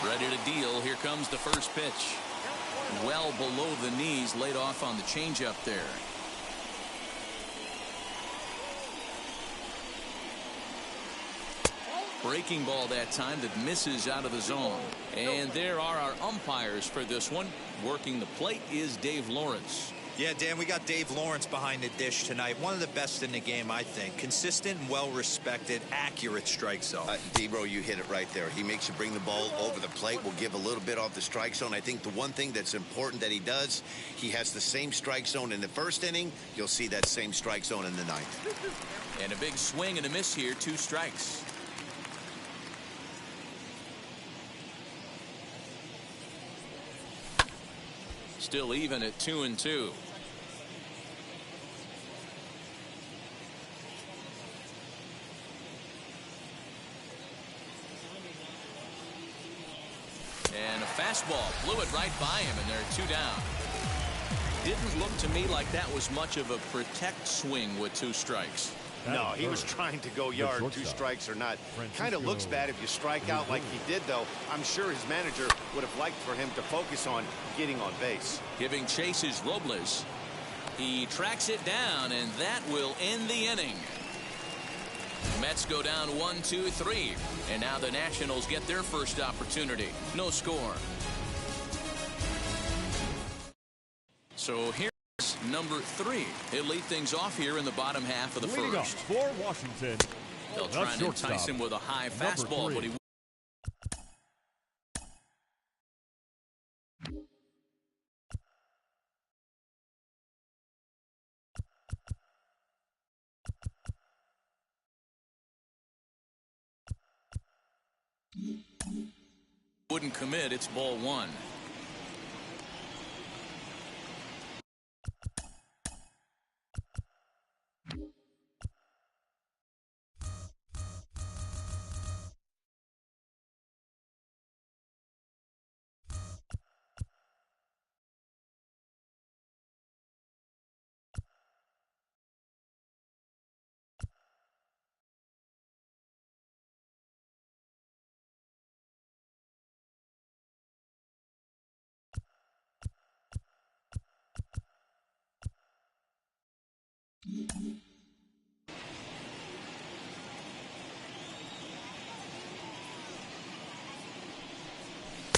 Ready to deal. Here comes the first pitch. Well below the knees, laid off on the changeup there. Breaking ball that time that misses out of the zone. And there are our umpires for this one. Working the plate is Dave Lawrence. Yeah, Dan, we got Dave Lawrence behind the dish tonight. One of the best in the game, I think. Consistent and well-respected, accurate strike zone. D-Bro, you hit it right there. He makes you bring the ball over the plate. Will give a little bit off the strike zone. I think the one thing that's important that he does, he has the same strike zone in the first inning. You'll see that same strike zone in the ninth. And a big swing and a miss here. 2 strikes. Still even at 2-2. And a fastball blew it right by him, and they're 2 down. Didn't look to me like that was much of a protect swing with 2 strikes. No, he was trying to go yard, 2 strikes or not. Kind of looks bad if you strike out like he did, though. I'm sure his manager would have liked for him to focus on getting on base. Giving chase is Robles. He tracks it down, and that will end the inning. Mets go down 1-2-3, and now the Nationals get their first opportunity. No score. So here's number 3. He'll lead things off here in the bottom half of the Leading first. For Washington, They'll try and entice him with a high fastball, but he wouldn't commit. It's ball 1.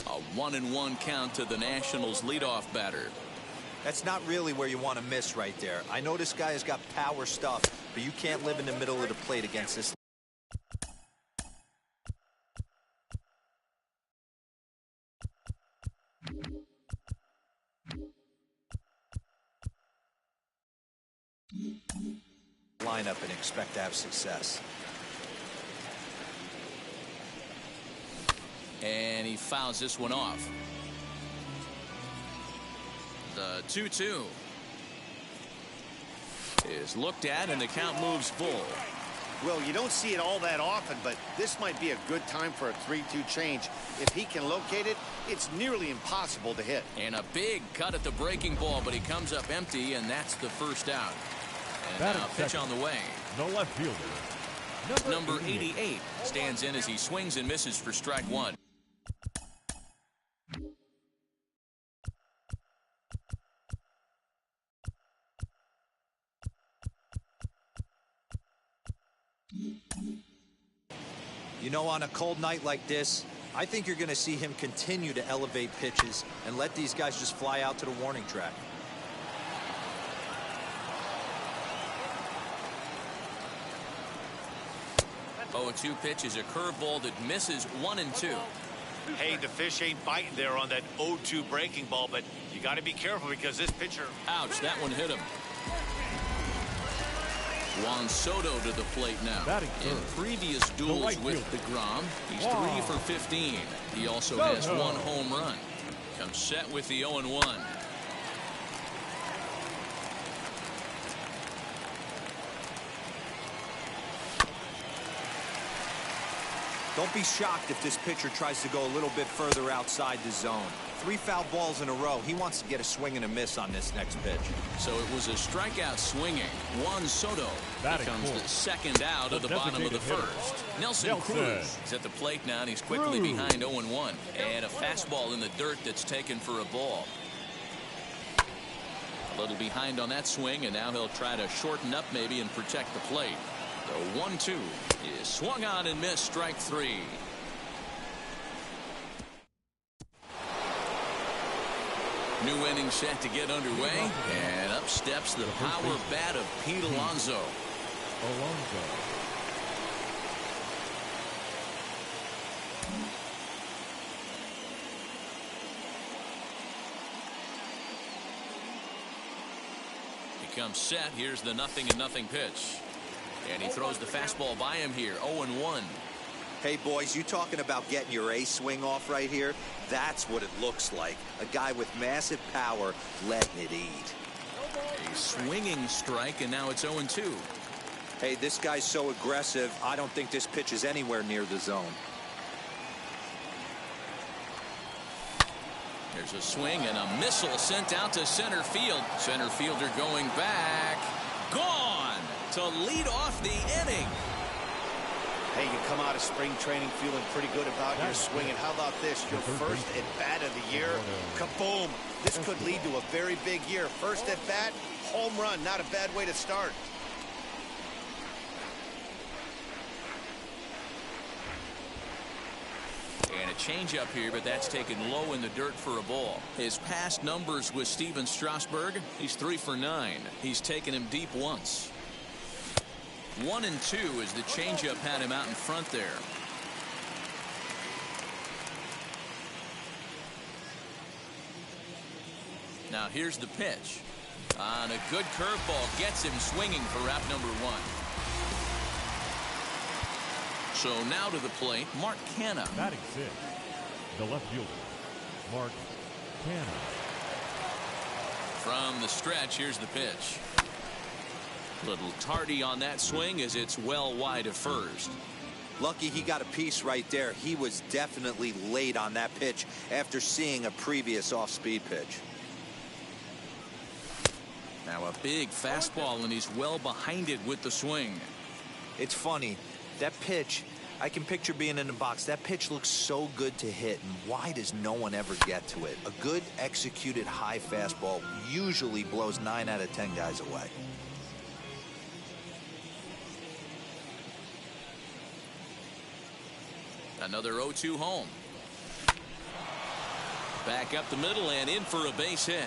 A 1-1 count to the Nationals leadoff batter. That's not really where you want to miss right there. I know this guy has got power stuff, but you can't live in the middle of the plate against this. Lineup and expect to have success. And he fouls this one off. The 2-2 is looked at, and the count moves full. Well, you don't see it all that often, but this might be a good time for a 3-2 change. If he can locate it, it's nearly impossible to hit. And a big cut at the breaking ball, but he comes up empty, and that's the first out. And now pitch on the way. The left fielder, number 88 stands in as he swings and misses for strike 1. You know, on a cold night like this, I think you're going to see him continue to elevate pitches and let these guys just fly out to the warning track. Oh, 2 pitch is a curveball that misses 1-2. Hey, the fish ain't biting there on that 0-2 breaking ball, but you got to be careful because this pitcher. Ouch, that one hit him. Juan Soto to the plate now. In previous duels with DeGrom, he's 3 for 15. He also has 1 home run. Comes set with the 0-1. Don't be shocked if this pitcher tries to go a little bit further outside the zone. 3 foul balls in a row. He wants to get a swing and a miss on this next pitch. So it was a strikeout swinging. Juan Soto becomes the second out of the bottom of the first. Nelson Cruz is at the plate now, and he's quickly behind 0-1. And a fastball in the dirt that's taken for a ball. A little behind on that swing, and now he'll try to shorten up maybe and protect the plate. The 1-2 is swung on and missed, strike 3. New inning set to get underway, and up steps the power bat of Pete Alonso. He comes set. Here's the 0-0 pitch. And he throws the fastball by him here. 0-1. Hey, boys, you talking about getting your A swing off right here? That's what it looks like. A guy with massive power letting it eat. A swinging strike, and now it's 0-2. Hey, this guy's so aggressive, I don't think this pitch is anywhere near the zone. There's a swing and a missile sent out to center field. Center fielder going back. Gone to lead off the inning. Hey, you come out of spring training feeling pretty good about your swing, and how about this? Your first at-bat of the year, kaboom! This could lead to a very big year. First at-bat, home run, not a bad way to start. And a changeup here, but that's taken low in the dirt for a ball. His past numbers with Steven Strasburg, he's 3 for 9. He's taken him deep once. 1-2 as the changeup had him out in front there. Now here's the pitch. On a good curveball, gets him swinging for wrap number 1. So now to the plate, Mark Canha. Batting 6, the left fielder, Mark Canha. From the stretch, here's the pitch. Little tardy on that swing as it's well wide of first. Lucky he got a piece right there. He was definitely late on that pitch after seeing a previous off-speed pitch. Now a big fastball, and he's well behind it with the swing. It's funny, that pitch, I can picture being in the box. That pitch looks so good to hit, and why does no one ever get to it? A good executed high fastball usually blows 9 out of 10 guys away. Another 0-2 home. Back up the middle and in for a base hit.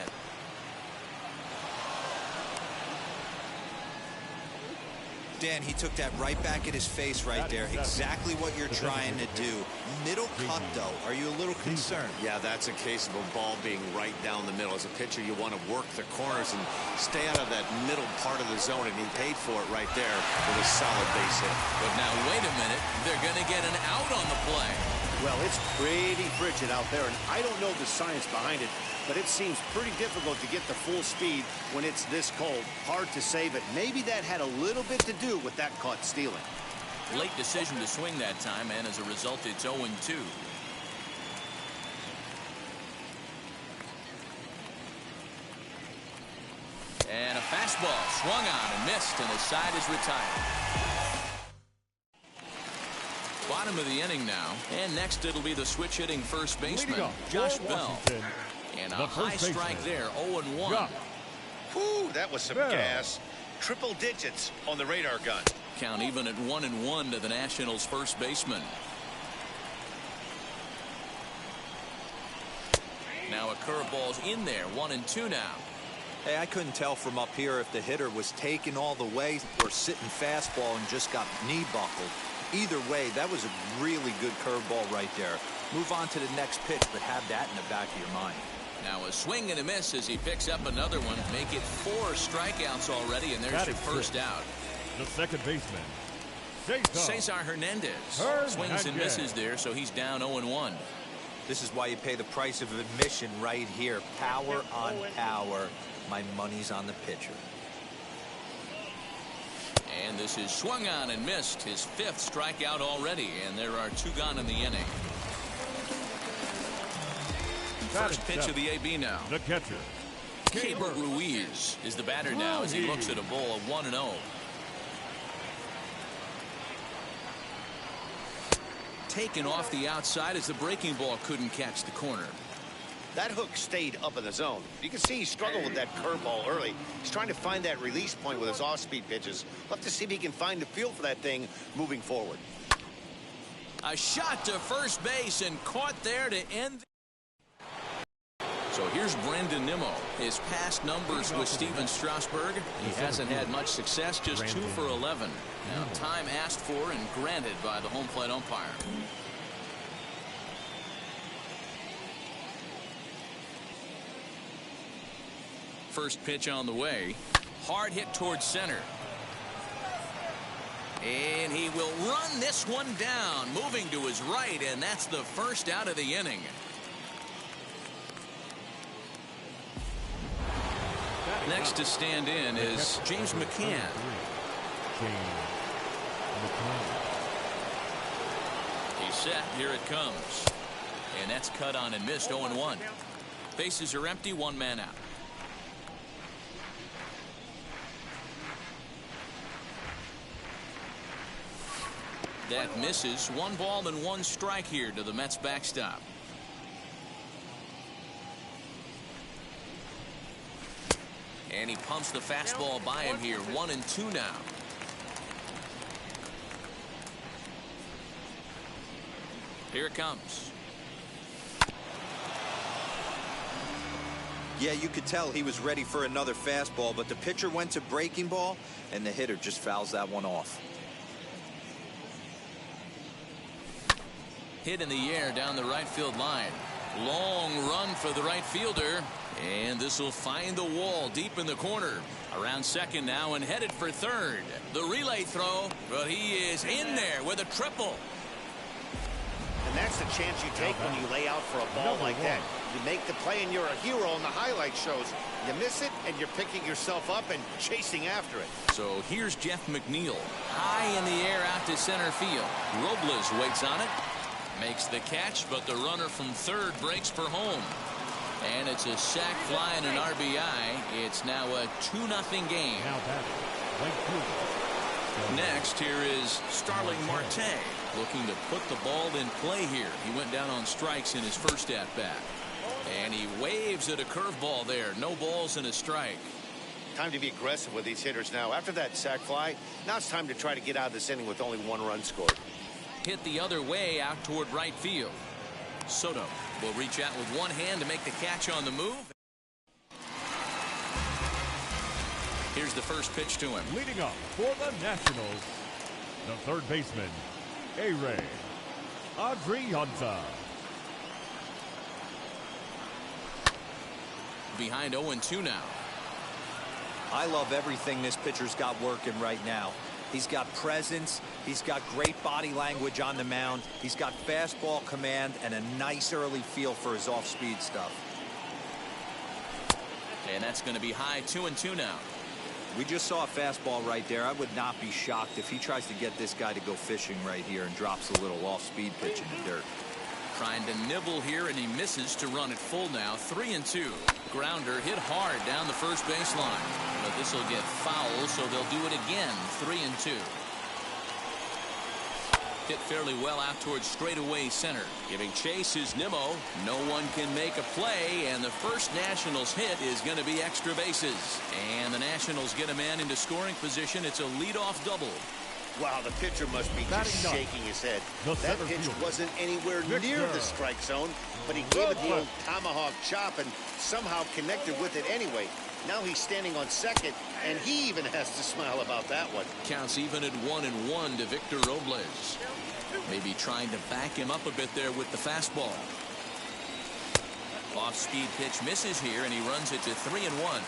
Dan, he took that right back at his face right there. Exactly what you're trying to do. Middle cut, though. Are you a little concerned? Yeah, that's a case of a ball being right down the middle. As a pitcher, you want to work the corners and stay out of that middle part of the zone, and he paid for it right there with a solid base hit. But now, wait a minute. They're going to get an out on the play. Well, it's pretty frigid out there, and I don't know the science behind it, but it seems pretty difficult to get the full speed when it's this cold. Hard to say, but maybe that had a little bit to do with that caught stealing. Late decision to swing that time, and as a result, it's 0-2. And a fastball swung on and missed, and the side is retired. Bottom of the inning now, and next it'll be the switch hitting first baseman, Josh Bell. And a high strike there, 0-1. Whew, that was some gas. Triple digits on the radar gun. Count even at 1-1 to the Nationals' first baseman. Now a curveball's in there, 1-2 now. Hey, I couldn't tell from up here if the hitter was taking all the way or sitting fastball and just got knee buckled. Either way, that was a really good curveball right there. Move on to the next pitch, but have that in the back of your mind. Now a swing and a miss as he picks up another one. Make it 4 strikeouts already, and there's your first out. The second baseman, Cesar Hernandez. Swings and misses there, so he's down 0-1. This is why you pay the price of admission right here. Power on power. My money's on the pitcher. And this is swung on and missed. His 5th strikeout already, and there are 2 gone in the inning. First pitch of the AB now. The catcher, Keibert Ruiz is the batter now as he looks at a ball of 1-0. Taken off the outside as the breaking ball couldn't catch the corner. That hook stayed up in the zone. You can see he struggled with that curveball early. He's trying to find that release point with his off-speed pitches. We'll have to see if he can find the feel for that thing moving forward. A shot to first base and caught there to end. So here's Brandon Nimmo. His past numbers with Steven Strasburg. He hasn't had much success, just 2 for 11. Now time asked for and granted by the home plate umpire. First pitch on the way. Hard hit towards center. And he will run this one down, moving to his right, and that's the first out of the inning. Next to stand in is James McCann. He's set. Here it comes. And that's cut on and missed. 0-1. Bases are empty. 1 man out. That misses. 1 ball and 1 strike here to the Mets backstop. And he pumps the fastball by him here. 1-2 now. Here it comes. Yeah, you could tell he was ready for another fastball, but the pitcher went to breaking ball, and the hitter just fouls that one off. Hit in the air down the right field line. Long run for the right fielder. And this will find the wall deep in the corner. Around second now and headed for third. The relay throw, but he is in there with a triple. And that's the chance you take when you lay out for a ball like that. You make the play and you're a hero in the highlight shows. You miss it and you're picking yourself up and chasing after it. So here's Jeff McNeil. High in the air out to center field. Robles waits on it. Makes the catch, but the runner from third breaks for home. And it's a sac fly and an RBI. It's now a 2-0 game. Next, here is Starling Marte looking to put the ball in play here. He went down on strikes in his first at-bat. And he waves at a curveball there. No balls and a strike. Time to be aggressive with these hitters now. After that sac fly, now it's time to try to get out of this inning with only 1 run scored. Hit the other way out toward right field. Soto will reach out with one hand to make the catch on the move. Here's the first pitch to him. Leading up for the Nationals, the third baseman, A-Ray Adrianza. Behind 0-2 now. I love everything this pitcher's got working right now. He's got presence. He's got great body language on the mound. He's got fastball command and a nice early feel for his off-speed stuff. And that's going to be high. 2-2 now. We just saw a fastball right there. I would not be shocked if he tries to get this guy to go fishing right here and drops a little off-speed pitch in the dirt. Trying to nibble here, and he misses to run it full now. 3-2. Grounder hit hard down the first baseline. But this will get foul, so they'll do it again. 3-2. Hit fairly well out towards straightaway center. Giving chase is Nimmo. No one can make a play, and the first Nationals hit is going to be extra bases. And the Nationals get a man into scoring position. It's a leadoff double. Wow, the pitcher must be just shaking his head. That pitch wasn't anywhere near the strike zone, but he gave it the old tomahawk chop and somehow connected with it anyway. Now he's standing on second, and he even has to smile about that one. Counts even at 1-1 to Victor Robles. Maybe trying to back him up a bit there with the fastball. Off-speed pitch misses here, and he runs it to 3-1.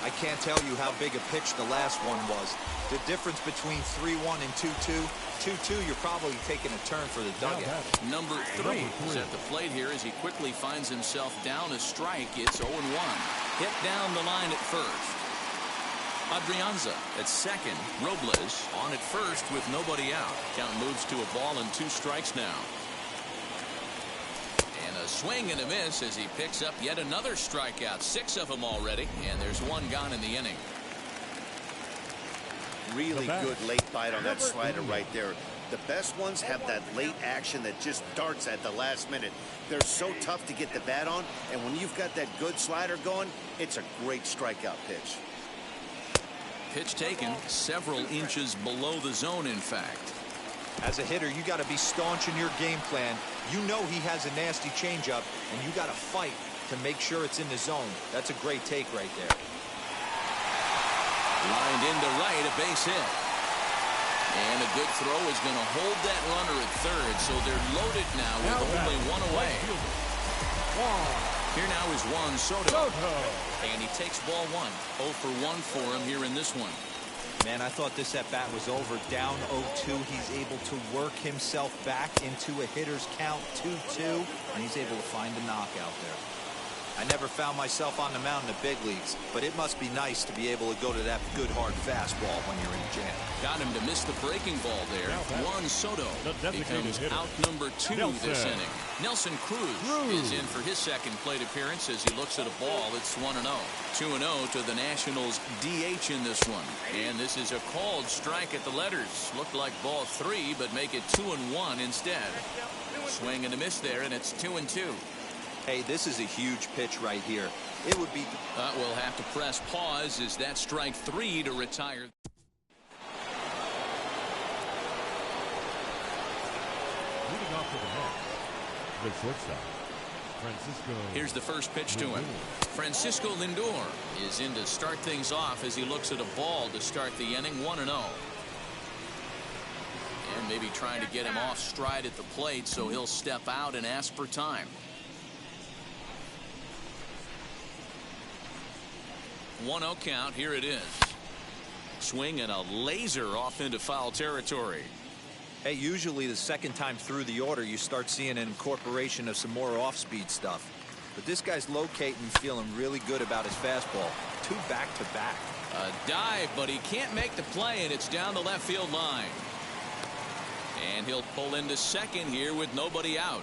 I can't tell you how big a pitch the last one was. The difference between 3-1 and 2-2. 2-2, you're probably taking a turn for the dugout. Number 3 is at the plate here as he quickly finds himself down a strike. It's 0-1. Hit down the line at first. Adrianza at second. Robles on at first with nobody out. Count moves to a ball and 2 strikes now. And a swing and a miss as he picks up yet another strikeout. 6 of them already, and there's 1 gone in the inning. Really good late bite on that slider right there. The best ones have that late action that just darts at the last minute. They're so tough to get the bat on, and when you've got that good slider going, it's a great strikeout pitch. Pitch taken several inches below the zone, in fact. As a hitter, you got to be staunch in your game plan. You know he has a nasty changeup, and you got to fight to make sure it's in the zone. That's a great take right there. Lined into right, a base hit. And a good throw is going to hold that runner at third, so they're loaded now with only 1 away. Here now is Juan Soto. And he takes ball 1. 0 for 1 for him here in this one. Man, I thought this at-bat was over. Down 0-2. He's able to work himself back into a hitter's count 2-2, and he's able to find the knockout there. I never found myself on the mound in the big leagues, but it must be nice to be able to go to that good hard fastball when you're in a jam. Got him to miss the breaking ball there. Juan Soto becomes out number 2 this inning. Nelson Cruz is in for his second plate appearance as he looks at a ball. It's 1-0. 2-0 to the Nationals DH in this one. And this is a called strike at the letters. Looked like ball 3, but make it 2-1 instead. Swing and a miss there, and it's 2-2. Hey, this is a huge pitch right here. It would be... We'll have to press pause as that strike 3 to retire. Leading off to the shortstop, Francisco. Here's the first pitch to him. Francisco Lindor is in to start things off as he looks at a ball to start the inning. 1-0. And maybe trying to get him off stride at the plate, so he'll step out and ask for time. 1-0 count. Here it is. Swing and a laser off into foul territory. Hey, usually the second time through the order you start seeing an incorporation of some more off-speed stuff. But this guy's locating, feeling really good about his fastball. 2 back-to-back. A dive, but he can't make the play, and it's down the left field line. And he'll pull into second here with nobody out.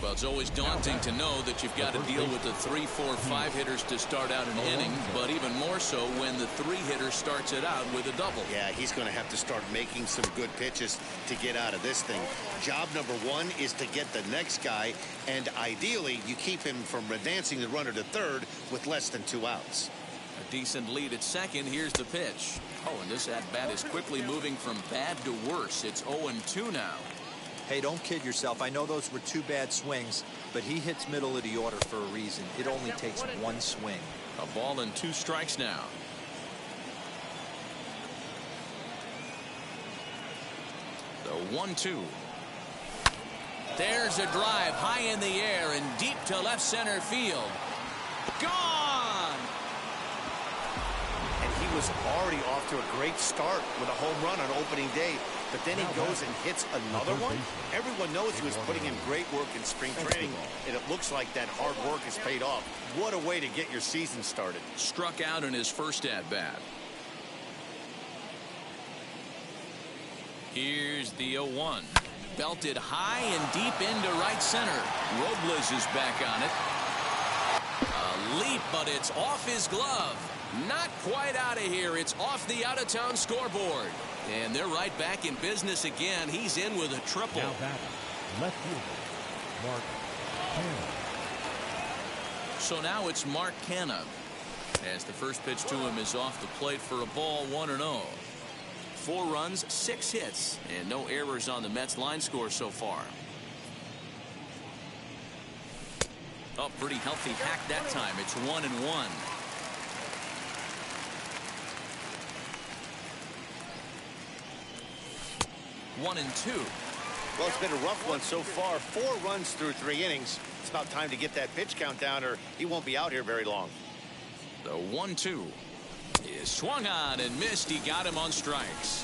Well, it's always daunting to know that you've got to deal with the 3, 4, 5 hitters to start out an inning, but even more so when the 3 hitter starts it out with a double. Yeah, he's going to have to start making some good pitches to get out of this thing. Job number 1 is to get the next guy, and ideally you keep him from advancing the runner to third with less than 2 outs. A decent lead at second. Here's the pitch. Oh, and this at-bat is quickly moving from bad to worse. It's 0-2 now. Hey, don't kid yourself. I know those were 2 bad swings, but he hits middle of the order for a reason. It only takes 1 swing. A ball and 2 strikes now. The 1-2. There's a drive high in the air and deep to left center field. Gone! And he was already off to a great start with a home run on opening day. But then he goes and hits another one. Everyone knows he was putting in great work in spring training, and it looks like that hard work has paid off. What a way to get your season started. Struck out in his first at-bat. Here's the 0-1. Belted high and deep into right center. Robles is back on it. A leap, but it's off his glove. Not quite out of here. It's off the out-of-town scoreboard. And they're right back in business again. He's in with a triple. Now batting, left fielder, Mark Canha. So now it's Mark Canha, as the first pitch to him is off the plate for a ball. 1-0. 4 runs, 6 hits, and no errors on the Mets line score so far. Oh, pretty healthy hack that time. It's 1-1. 1-2. Well, it's been a rough one so far. 4 runs through 3 innings. It's about time to get that pitch count down, or he won't be out here very long. The 1-2 is swung on and missed. He got him on strikes.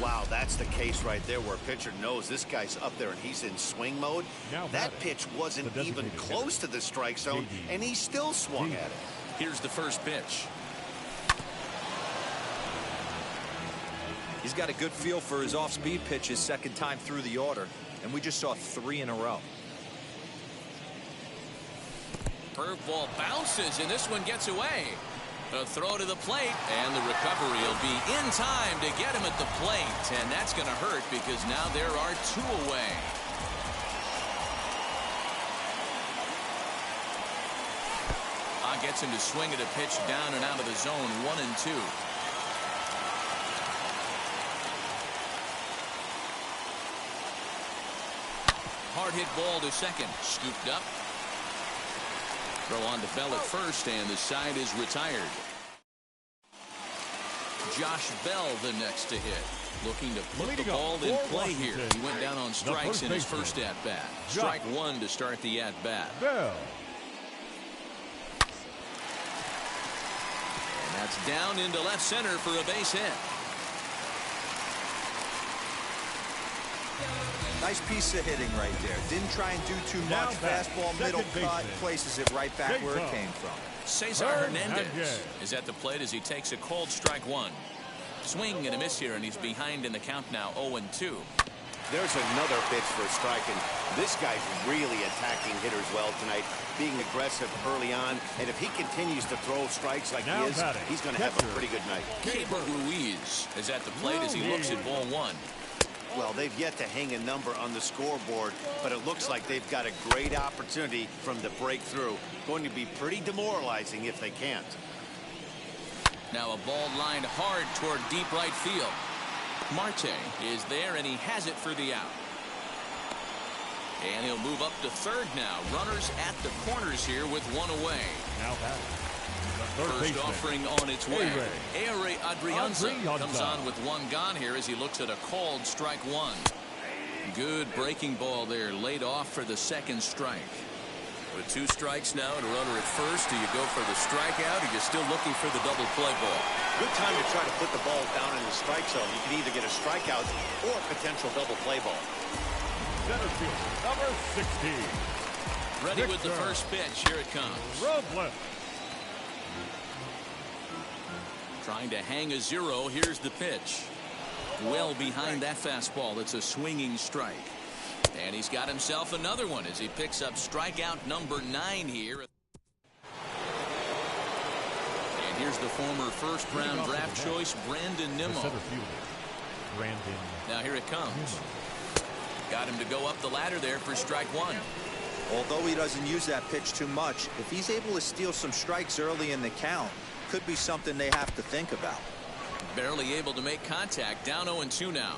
Wow, that's the case right there where a pitcher knows this guy's up there and he's in swing mode. That pitch wasn't even close to the strike zone, and he still swung at it. Here's the first pitch. He's got a good feel for his off-speed pitches second time through the order, and we just saw 3 in a row. Curveball bounces, and this one gets away. A throw to the plate, and the recovery will be in time to get him at the plate, and that's going to hurt because now there are 2 away. Gets him to swing at a pitch down and out of the zone, 1-2. Hard hit ball to second, scooped up. Throw on to Bell at first, and the side is retired. Josh Bell the next to hit. Looking to put the ball in play here. He went down on strikes in his first at-bat. Strike 1 to start the at-bat. Bell. That's down into left center for a base hit. Nice piece of hitting right there. Didn't try and do too much. Fastball, middle cut, places it right back where it came from. Cesar Hernandez is at the plate as he takes a called strike 1. Swing and a miss here, and he's behind in the count now, 0-2. There's another pitch for a strike, and this guy's really attacking hitters well tonight, being aggressive early on, and if he continues to throw strikes like he is, he's going to have a pretty good night. Keibert Ruiz is at the plate as he looks at ball 1. Well, they've yet to hang a number on the scoreboard, but it looks like they've got a great opportunity from the breakthrough. Going to be pretty demoralizing if they can't. Now a ball lined hard toward deep right field. Marte is there, and he has it for the out. And he'll move up to third now. Runners at the corners here with 1 away. Now that first offering on its way. Ehire Adrianza comes on with 1 gone here as he looks at a called strike 1. Good breaking ball there, laid off for the second strike. With 2 strikes now and a runner at first, do you go for the strikeout, or you're still looking for the double play ball? Good time to try to put the ball down in the strike zone. You can either get a strikeout or a potential double play ball. Center field, number 16. Ready with the first pitch. Here it comes. Robles. Trying to hang a 0. Here's the pitch. Well behind that fastball. It's a swinging strike. And he's got himself another one as he picks up strikeout number 9 here. And here's the former first-round draft choice, Brandon Nimmo. Now here it comes. Got him to go up the ladder there for strike 1. Although he doesn't use that pitch too much, if he's able to steal some strikes early in the count, could be something they have to think about. Barely able to make contact. Down 0-2 now.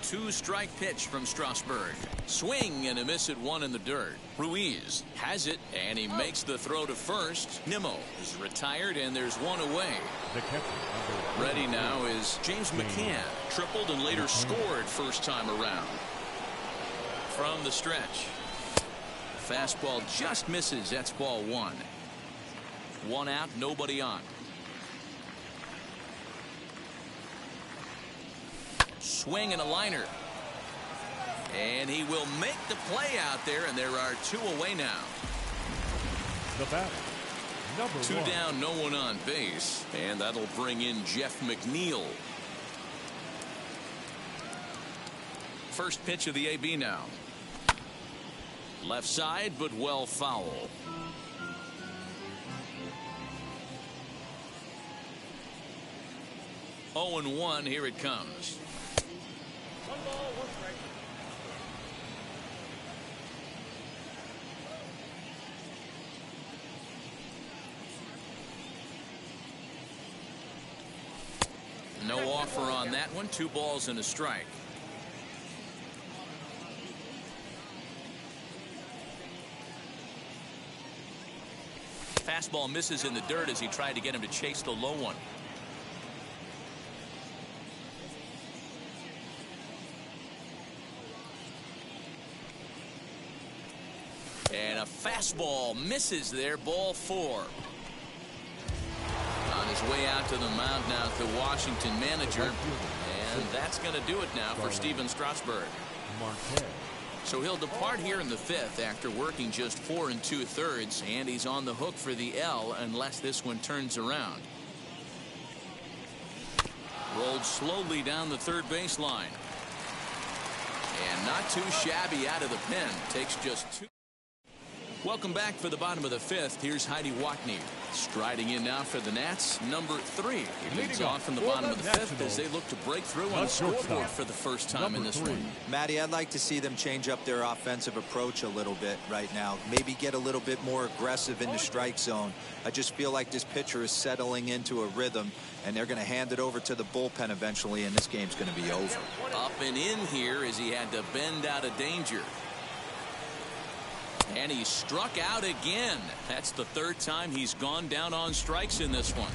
Two-strike pitch from Strasburg. Swing and a miss at 1 in the dirt. Ruiz has it, and he makes the throw to first. Nimmo is retired, and there's 1 away. Ready now is James McCann. Tripled and later scored first time around. From the stretch. Fastball just misses. That's ball 1. 1 out, nobody on. Swing and a liner. And he will make the play out there, and there are 2 away now. The batter, number 2 1. down, no one on base, and that'll bring in Jeff McNeil. First pitch of the AB now. Left side, but well foul. Oh and 1, here it comes. No offer on that one. 2 balls and a strike. Fastball misses in the dirt as he tried to get him to chase the low one. And a fastball misses there. Ball 4. On his way out to the mound now, the Washington manager. And that's going to do it now for Steven Strasburg. So he'll depart here in the 5th after working just 4 2/3, and he's on the hook for the L unless this one turns around. Rolled slowly down the third baseline. And not too shabby out of the pen. Takes just 2. Welcome back for the bottom of the 5th. Here's Heidi Watney. Striding in now for the Nats, number 3. He leads off from the bottom of the 5th as they look to break through on the scoreboard for the first time in this one. Matty, I'd like to see them change up their offensive approach a little bit right now. Maybe get a little bit more aggressive in the strike zone. I just feel like this pitcher is settling into a rhythm, and they're going to hand it over to the bullpen eventually, and this game's going to be over. Up and in here as he had to bend out of danger. And he struck out again. That's the 3rd time he's gone down on strikes in this one.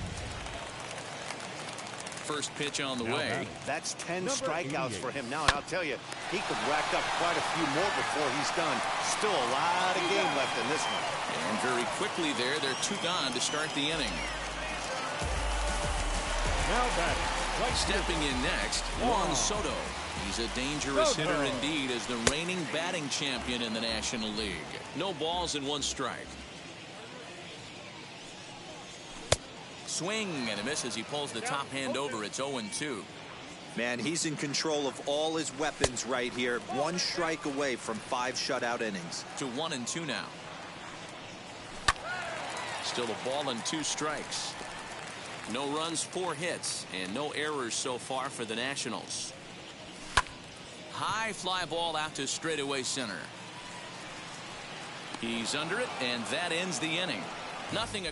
First pitch on the way. That's 10 strikeouts for him now. And I'll tell you, he could rack up quite a few more before he's done. Still a lot of game left in this one. And very quickly there, they're 2 gone to start the inning. Now back. Stepping in next, Juan Soto. He's a dangerous hitter indeed as the reigning batting champion in the National League. No balls and 1 strike. Swing and a miss as he pulls the top hand over. It's 0-2. Man, he's in control of all his weapons right here. 1 strike away from 5 shutout innings. To 1-2 now. Still a ball and 2 strikes. No runs, 4 hits, and no errors so far for the Nationals. High fly ball out to straightaway center. He's under it, and that ends the inning. Nothing.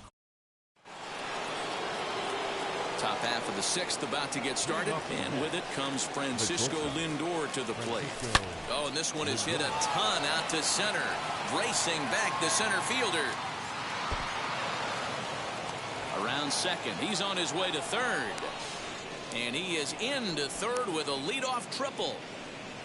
Top half of the 6th about to get started, and with it comes Francisco Lindor to the plate. Oh, and this one is hit a ton out to center. Racing back the center fielder. Around second. He's on his way to third. And he is into third with a leadoff triple.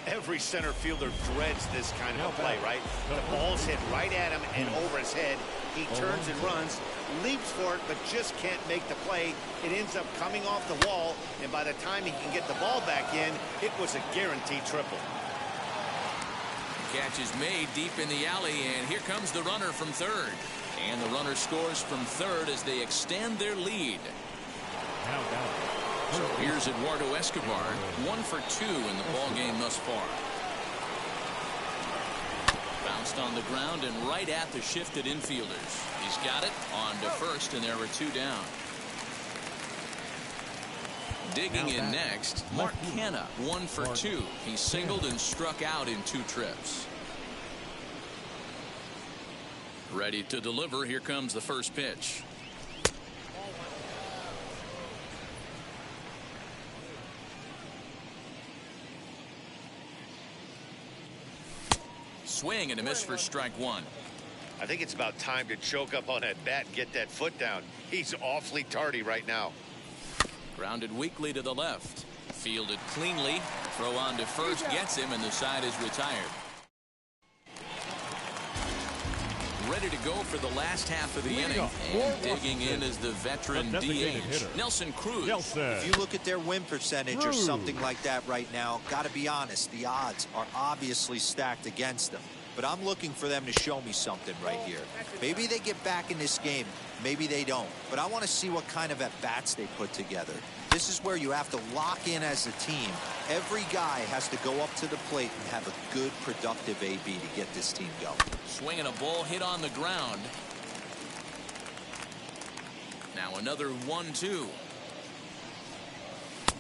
Every center fielder dreads this kind of a play, right? The ball's hit right at him and over his head. He turns and runs, leaps for it, but just can't make the play. It ends up coming off the wall, and by the time he can get the ball back in, it was a guaranteed triple. Catch is made deep in the alley, and here comes the runner from third. And the runner scores from third as they extend their lead. So here's Eduardo Escobar, 1 for 2 in the ball game thus far. Bounced on the ground and right at the shifted infielders. He's got it on to first, and there are 2 down. Digging in next, Mark Canha, 1 for 2. He singled and struck out in 2 trips. Ready to deliver. Here comes the first pitch. Swing and a miss for strike 1. I think it's about time to choke up on that bat and get that foot down. He's awfully tardy right now. Grounded weakly to the left. Fielded cleanly. Throw on to first gets him, and the side is retired. Ready to go for the last half of the inning. And digging in is the veteran DH, Nelson Cruz. If you look at their win percentage or something like that right now, got to be honest, the odds are obviously stacked against them. But I'm looking for them to show me something right here. Maybe they get back in this game. Maybe they don't. But I want to see what kind of at-bats they put together. This is where you have to lock in as a team. Every guy has to go up to the plate and have a good, productive AB to get this team going. Swinging a ball hit on the ground. Now another 1-2.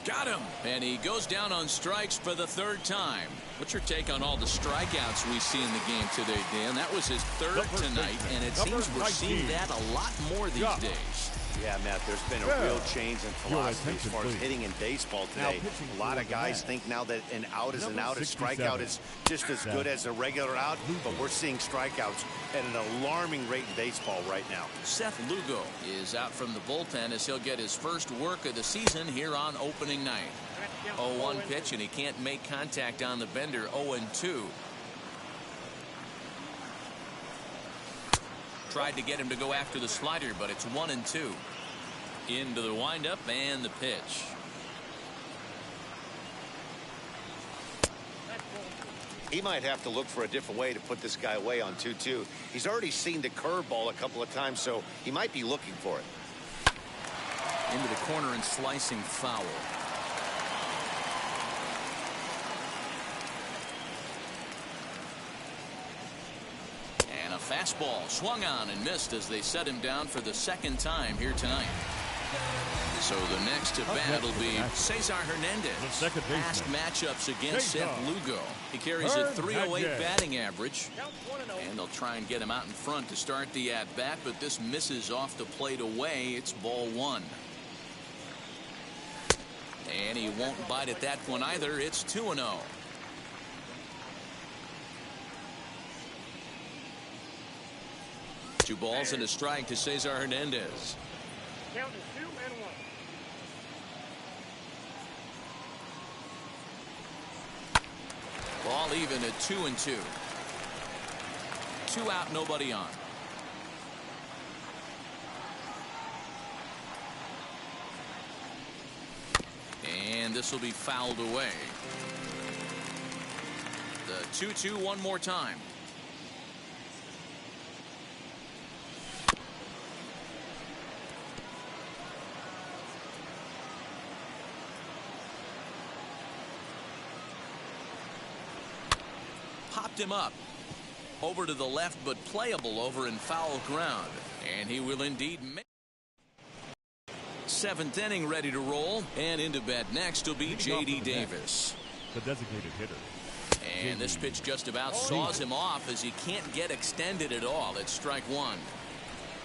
Got him. And he goes down on strikes for the 3rd time. What's your take on all the strikeouts we see in the game today, Dan? That was his 3rd tonight, and it seems we're seeing that a lot more these days. Yeah, Matt, there's been a real change in philosophy as far as hitting in baseball today. A lot of guys think now that an out is an out, a strikeout is just as good as a regular out, but we're seeing strikeouts at an alarming rate in baseball right now. Seth Lugo is out from the bullpen as he'll get his first work of the season here on opening night. 0-1 pitch, and he can't make contact on the bender. 0-2. Tried to get him to go after the slider, but it's 1-2. Into the windup and the pitch. He might have to look for a different way to put this guy away on 2-2. He's already seen the curveball a couple of times, so he might be looking for it. Into the corner and slicing foul. And a fastball swung on and missed as they set him down for the second time here tonight. So the next to bat will be Cesar Hernandez. Past matchups against Seth Lugo. He carries a .308 batting average. And they'll try and get him out in front to start the at-bat, but this misses off the plate away. It's ball one. And he won't bite at that one either. It's 2-0. Two balls and a strike to Cesar Hernandez. Count is 2-1. Ball even at 2-2. 2 out, nobody on. And this will be fouled away. The 2-2 one more time. Popped him up. Over to the left, but playable over in foul ground. And he will indeed make. Seventh inning ready to roll, and into bat next will be J.D. Davis. The designated hitter. And this pitch just about saws him off as he can't get extended at all. It's strike one.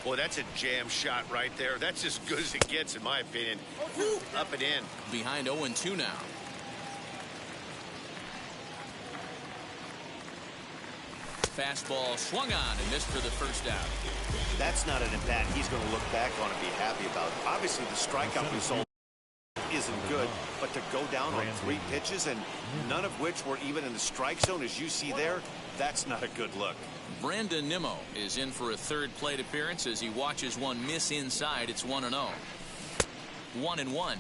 Boy, that's a jam shot right there. That's as good as it gets, in my opinion. Woo, up and in. Behind 0-2 now. Fastball swung on and missed for the first out. That's not an at-bat he's going to look back on and be happy about. Obviously, the strikeout result isn't good, but to go down on 3 pitches and none of which were even in the strike zone, as you see there, that's not a good look. Brandon Nimmo is in for a third plate appearance as he watches one miss inside. It's 1-0. 1-1.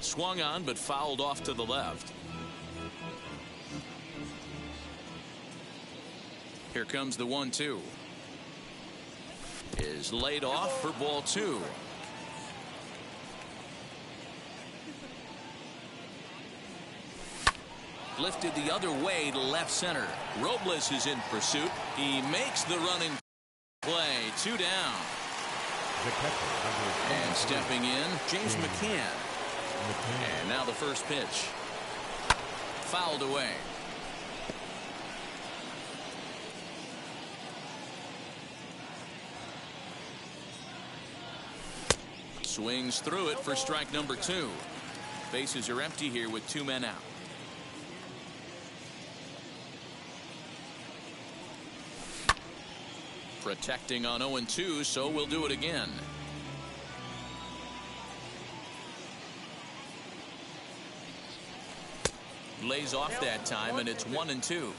Swung on but fouled off to the left. Here comes the 1-2. Is laid off for ball 2. Lifted the other way to left center. Robles is in pursuit. He makes the running play. 2 down. And stepping in, James McCann. And now the first pitch. Fouled away. Swings through it for strike number 2. Bases are empty here with 2 men out. Protecting on 0-2, so we'll do it again. Lays off that time, and it's 1-2.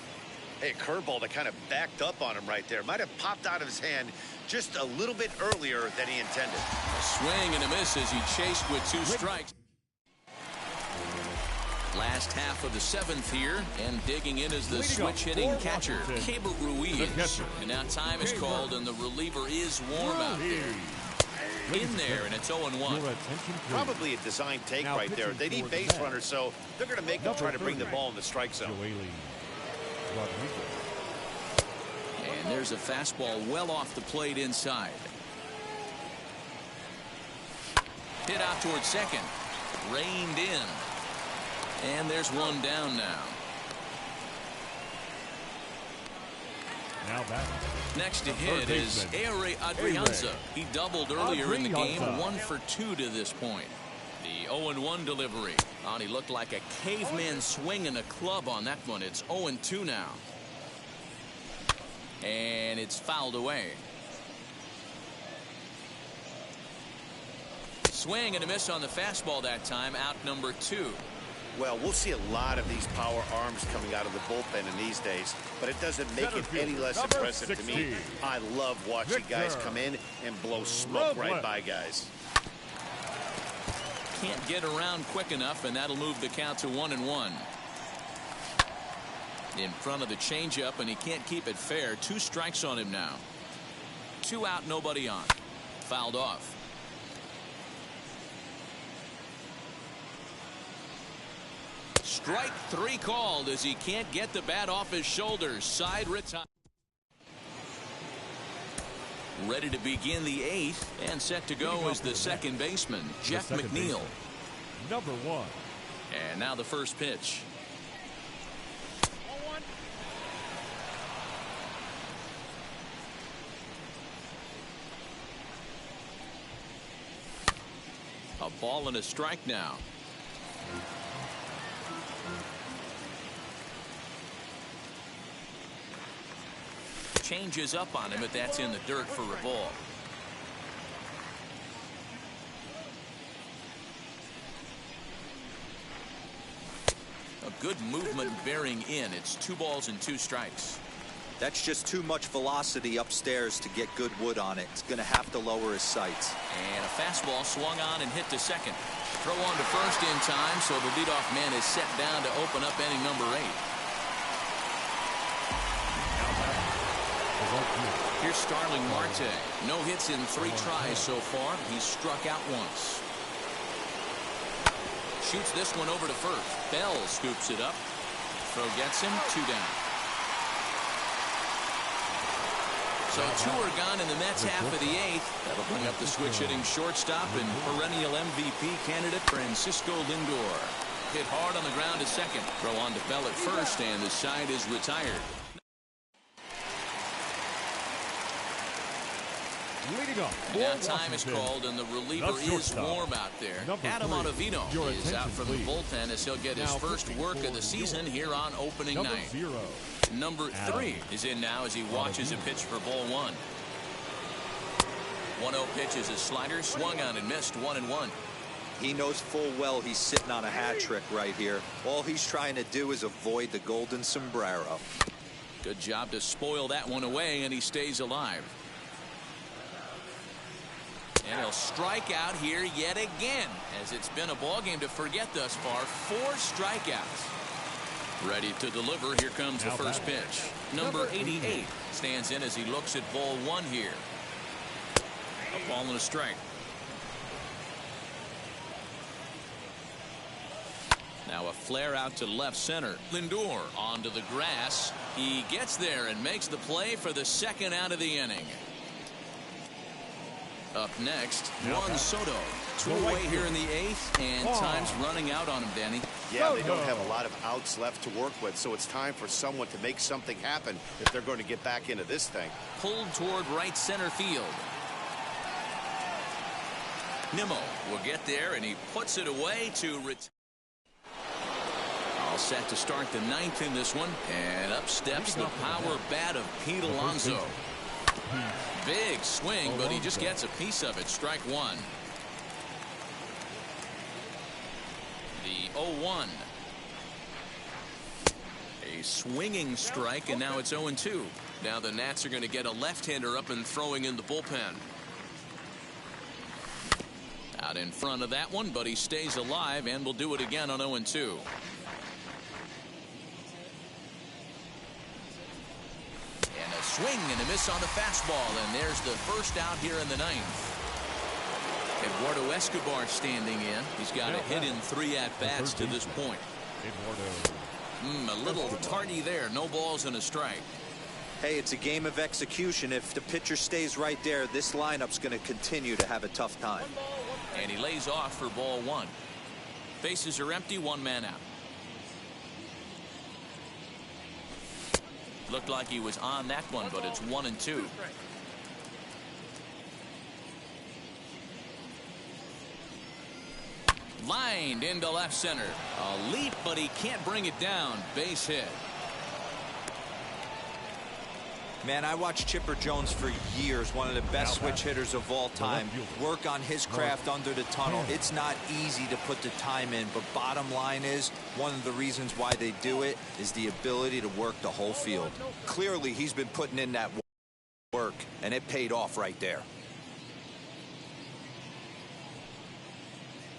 Hey, a curveball that kind of backed up on him right there. Might have popped out of his hand just a little bit earlier than he intended. A swing and a miss as he chased with 2 strikes. Last half of the 7th here, and digging in is the switch hitting catcher, Keibert Ruiz. And now time is called, and the reliever is warm out there. In there, and it's 0-1. Probably a design take right there. They need base runners, so they're going to make them try to bring the ball in the strike zone. And there's a fastball well off the plate inside. Hit out towards second. Reined in. And there's one down now. Next to hit is Ehire Adrianza. He doubled earlier in the game, 1 for 2 to this point. The 0-1 delivery. He looked like a caveman swinging a club on that one. It's 0-2 now. And it's fouled away. Swing and a miss on the fastball that time. Out number 2. Well, we'll see a lot of these power arms coming out of the bullpen in these days, but it doesn't make it any less impressive to me. I love watching guys come in and blow smoke right by guys. Can't get around quick enough, and that'll move the count to 1-1. In front of the changeup, and he can't keep it fair. 2 strikes on him now. 2 out, nobody on. Fouled off. Strike 3 called as he can't get the bat off his shoulders. Side retire. Ready to begin the 8th, and set to go is the second baseman, Jeff McNeil. Number 1. And now the first pitch. A ball and a strike now. Changes up on him, but that's in the dirt for a ball. A good movement bearing in. It's 2 balls and 2 strikes. That's just too much velocity upstairs to get good wood on it. It's going to have to lower his sights. And a fastball swung on and hit to second. Throw on to first in time, so the leadoff man is set down to open up inning number 8. Here's Starling Marte. No hits in 3 tries so far. He's struck out once. Shoots this one over to first. Bell scoops it up. Throw gets him. 2 down. So 2 are gone in the Mets half of the 8th. That'll bring up the switch hitting shortstop and perennial MVP candidate Francisco Lindor. Hit hard on the ground to second. Throw on to Bell at first, and the side is retired. Leading off. Now time is called, and the reliever is warm out there. Adam Ottavino is out from the bullpen as he'll get his first work of the season here on opening night. Number 3 is in now as he watches a pitch for ball 1. 1-0 pitch is a slider, swung on and missed. 1-1. He knows full well he's sitting on a hat trick right here. All he's trying to do is avoid the golden sombrero. Good job to spoil that one away, and he stays alive. And he'll strike out here yet again, as it's been a ball game to forget thus far. 4 strikeouts. Ready to deliver. Here comes the first pitch. Number 88 stands in as he looks at ball 1 here. A ball and a strike. Now a flare out to left center. Lindor onto the grass. He gets there and makes the play for the 2nd out of the inning. Up next, Juan Soto. 2 away here in the 8th, and time's running out on him, Danny. Yeah, they don't have a lot of outs left to work with, so it's time for someone to make something happen if they're going to get back into this thing. Pulled toward right center field. Nimmo will get there, and he puts it away to all set to start the 9th in this one, and up steps the power bat of Pete Alonso. Big swing, but he just gets a piece of it. Strike 1. The 0-1. A swinging strike, and now it's 0-2. Now the Nats are going to get a left-hander up and throwing in the bullpen. Out in front of that one, but he stays alive and will do it again on 0-2. And a swing and a miss on the fastball, and there's the first out here in the 9th. Eduardo Escobar standing in. He's got a hit in 3 at-bats to this point. A little tardy there. No balls and a strike. Hey, it's a game of execution. If the pitcher stays right there, this lineup's going to continue to have a tough time. And he lays off for ball 1. Bases are empty, 1 man out. Looked like he was on that one, but it's 1-2. Lined into left center. A leap, but he can't bring it down. Base hit. Man, I watched Chipper Jones for years, one of the best switch hitters of all time. Work on his craft under the tunnel. It's not easy to put the time in, but bottom line is, one of the reasons why they do it is the ability to work the whole field. Clearly, he's been putting in that work, and it paid off right there.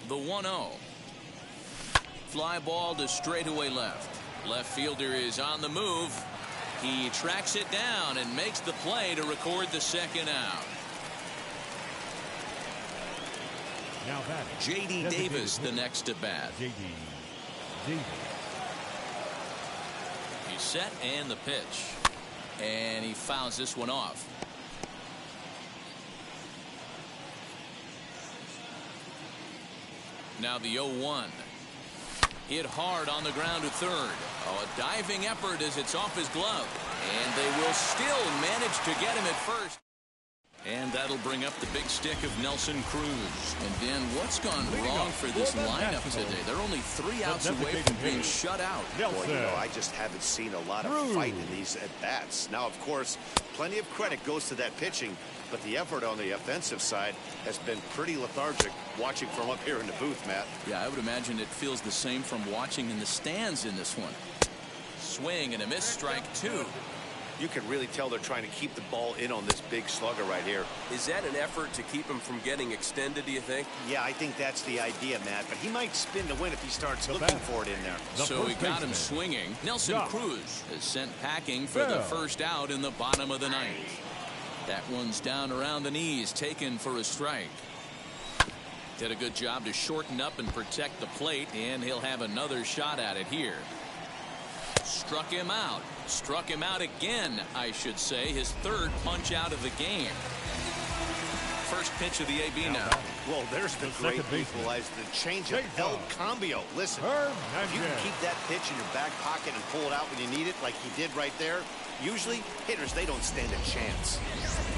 The 1-0. Fly ball to straightaway left. Left fielder is on the move. He tracks it down and makes the play to record the second out. Now that J.D. Davis the next to bat. J.D. Davis. He's set and the pitch. And he fouls this one off. Now the 0-1. Hit hard on the ground to third. Oh, a diving effort as it's off his glove. And they will still manage to get him at first. And that'll bring up the big stick of Nelson Cruz. And then what's gone wrong for this lineup today? They're only 3 outs away from being shut out. Well, you know, I just haven't seen a lot of fight in these at-bats. Now, of course, plenty of credit goes to that pitching, but the effort on the offensive side has been pretty lethargic watching from up here in the booth, Matt. Yeah, I would imagine it feels the same from watching in the stands in this one. Swing and a miss, strike 2. You can really tell they're trying to keep the ball in on this big slugger right here. Is that an effort to keep him from getting extended, do you think? Yeah, I think that's the idea, Matt. But he might spin to win if he starts looking for it in there. So he got him swinging. Nelson Cruz is sent packing for the first out in the bottom of the 9th. That one's down around the knees, taken for a strike. Did a good job to shorten up and protect the plate, and he'll have another shot at it here. Struck him out. Struck him out again, I should say. His 3rd punch out of the game. First pitch of the AB now. Well, there's the great equalizer. The change of El Cambio. Listen, if you can keep that pitch in your back pocket and pull it out when you need it like he did right there, usually hitters, they don't stand a chance.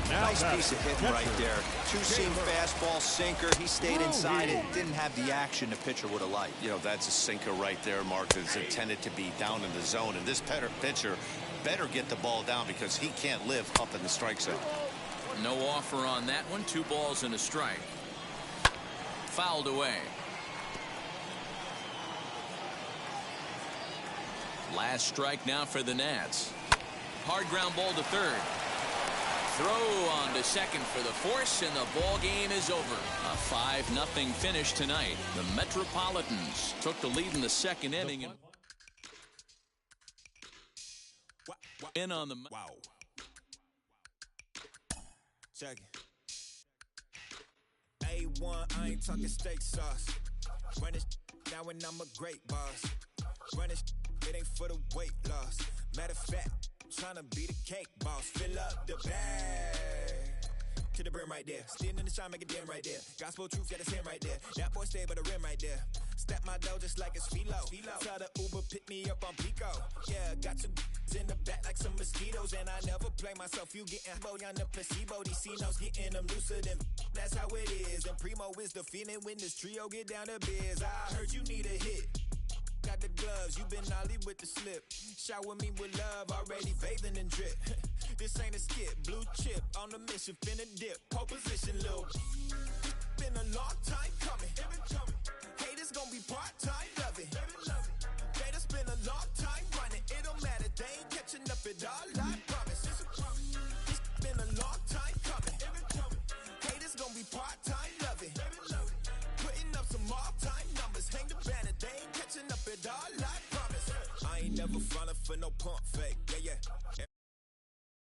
Nice piece of hitting right there. Two-seam fastball, sinker. He stayed inside it. Didn't have the action the pitcher would have liked. You know, that's a sinker right there, Mark. It's intended to be down in the zone. And this pitcher better get the ball down because he can't live up in the strike zone. No offer on that one. 2 balls and a strike. Fouled away. Last strike now for the Nats. Hard ground ball to third. Throw on to second for the force, and the ball game is over. A 5-0 finish tonight. The Metropolitans took the lead in the 2nd inning and in on the Check it. A1, I ain't talking steak sauce. Run it now and I'm a great boss. Run it ain't for the weight loss. Matter of fact, trying to be the cake boss. Fill up the bag to the brim right there. Standing in the shine, make it dim right there. Gospel truth, yeah, that's him right there. That boy stay by the rim right there. Step my dough just like it's philo. Tell the Uber pick me up on Pico. Yeah, got two in the back like some mosquitoes, and I never play myself. You getting boy on the placebo. These C-notes getting them looser than that's how it is. And Primo is the feeling when this trio get down to biz. I heard you need a hit. Got the gloves, you been ollie with the slip. Shower me with love, already bathing in drip. This ain't a skip, blue chip on the mission, finna dip. Pole position, little. Been a long time coming.